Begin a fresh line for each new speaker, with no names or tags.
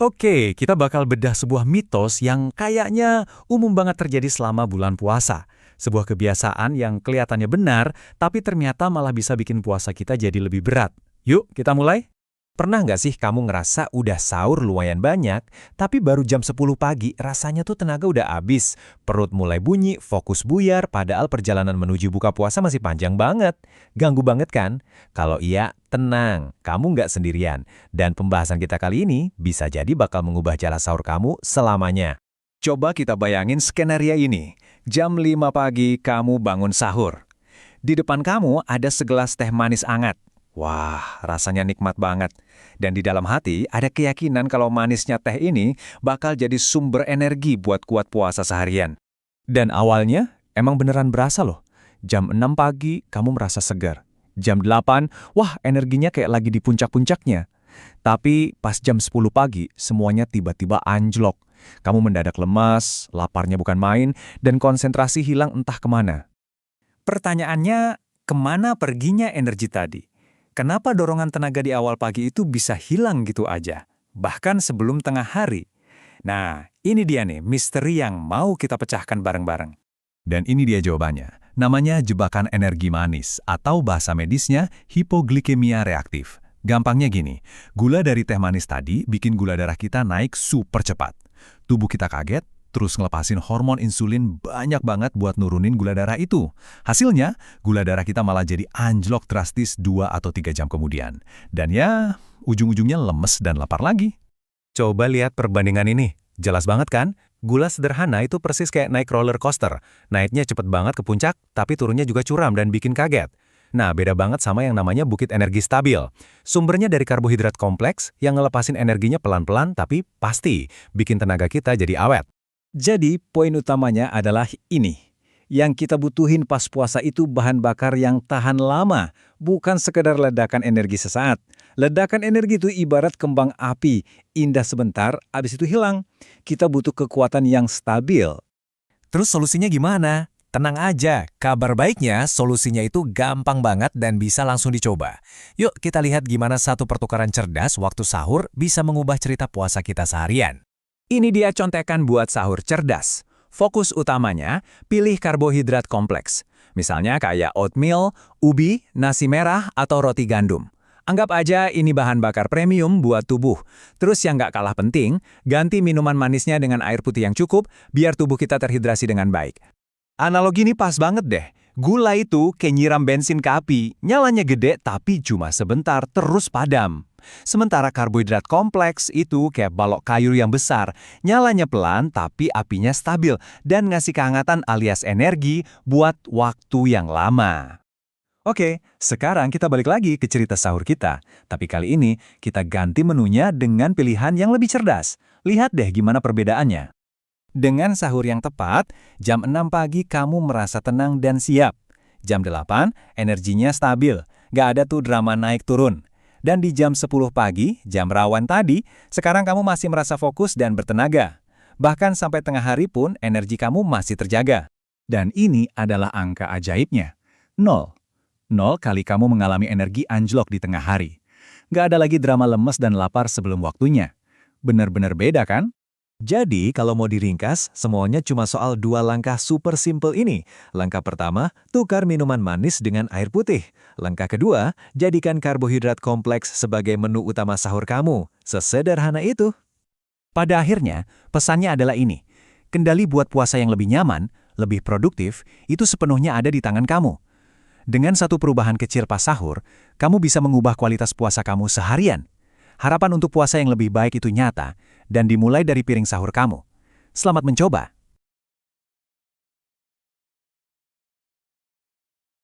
Oke, kita bakal bedah sebuah mitos yang kayaknya umum banget terjadi selama bulan puasa. Sebuah kebiasaan yang kelihatannya benar, tapi ternyata malah bisa bikin puasa kita jadi lebih berat. Yuk, kita mulai.
Pernah nggak sih kamu ngerasa udah sahur lumayan banyak, tapi baru jam 10 pagi rasanya tuh tenaga udah habis, perut mulai bunyi, fokus buyar, padahal perjalanan menuju buka puasa masih panjang banget. Ganggu banget kan? Kalau iya, tenang, kamu nggak sendirian. Dan pembahasan kita kali ini bisa jadi bakal mengubah jala sahur kamu selamanya.
Coba kita bayangin skenario ini. Jam 5 pagi kamu bangun sahur. Di depan kamu ada segelas teh manis hangat. Wah, rasanya nikmat banget. Dan di dalam hati ada keyakinan kalau manisnya teh ini bakal jadi sumber energi buat kuat puasa seharian.
Dan awalnya emang beneran berasa loh. Jam 6 pagi kamu merasa segar. Jam 8, wah energinya kayak lagi di puncak-puncaknya. Tapi pas jam 10 pagi semuanya tiba-tiba anjlok. Kamu mendadak lemas, laparnya bukan main, dan konsentrasi hilang entah kemana.
Pertanyaannya, kemana perginya energi tadi? Kenapa dorongan tenaga di awal pagi itu bisa hilang gitu aja? Bahkan sebelum tengah hari. Nah, ini dia nih misteri yang mau kita pecahkan bareng-bareng.
Dan ini dia jawabannya. Namanya jebakan energi manis, atau bahasa medisnya hipoglikemia reaktif. Gampangnya gini, gula dari teh manis tadi bikin gula darah kita naik super cepat. Tubuh kita kaget, terus ngelepasin hormon insulin banyak banget buat nurunin gula darah itu. Hasilnya, gula darah kita malah jadi anjlok drastis 2 atau 3 jam kemudian. Dan ya, ujung-ujungnya lemes dan lapar lagi.
Coba lihat perbandingan ini. Jelas banget kan? Gula sederhana itu persis kayak naik roller coaster. Naiknya cepet banget ke puncak, tapi turunnya juga curam dan bikin kaget. Nah, beda banget sama yang namanya bukit energi stabil. Sumbernya dari karbohidrat kompleks yang ngelepasin energinya pelan-pelan tapi pasti bikin tenaga kita jadi awet.
Jadi, poin utamanya adalah ini. Yang kita butuhin pas puasa itu bahan bakar yang tahan lama, bukan sekedar ledakan energi sesaat. Ledakan energi itu ibarat kembang api, indah sebentar, habis itu hilang. Kita butuh kekuatan yang stabil.
Terus solusinya gimana? Tenang aja, kabar baiknya solusinya itu gampang banget dan bisa langsung dicoba. Yuk kita lihat gimana satu pertukaran cerdas waktu sahur bisa mengubah cerita puasa kita seharian.
Ini dia contekan buat sahur cerdas. Fokus utamanya, pilih karbohidrat kompleks. Misalnya kayak oatmeal, ubi, nasi merah, atau roti gandum. Anggap aja ini bahan bakar premium buat tubuh. Terus yang nggak kalah penting, ganti minuman manisnya dengan air putih yang cukup, biar tubuh kita terhidrasi dengan baik. Analogi ini pas banget deh. Gula itu kayak nyiram bensin ke api, nyalanya gede tapi cuma sebentar terus padam. Sementara karbohidrat kompleks itu kayak balok kayu yang besar, nyalanya pelan tapi apinya stabil dan ngasih kehangatan alias energi buat waktu yang lama. Oke, sekarang kita balik lagi ke cerita sahur kita. Tapi kali ini kita ganti menunya dengan pilihan yang lebih cerdas. Lihat deh gimana perbedaannya. Dengan sahur yang tepat, jam 6 pagi kamu merasa tenang dan siap. Jam 8, energinya stabil, nggak ada tuh drama naik turun. Dan di jam 10 pagi, jam rawan tadi, sekarang kamu masih merasa fokus dan bertenaga. Bahkan sampai tengah hari pun energi kamu masih terjaga. Dan ini adalah angka ajaibnya. 0. 0 kali kamu mengalami energi anjlok di tengah hari. Nggak ada lagi drama lemes dan lapar sebelum waktunya. Benar-benar beda kan?
Jadi, kalau mau diringkas, semuanya cuma soal 2 langkah super simple ini. Langkah pertama, tukar minuman manis dengan air putih. Langkah kedua, jadikan karbohidrat kompleks sebagai menu utama sahur kamu. Sesederhana itu.
Pada akhirnya, pesannya adalah ini. Kendali buat puasa yang lebih nyaman, lebih produktif, itu sepenuhnya ada di tangan kamu. Dengan satu perubahan kecil pas sahur, kamu bisa mengubah kualitas puasa kamu seharian. Harapan untuk puasa yang lebih baik itu nyata, dan dimulai dari piring sahur kamu. Selamat mencoba!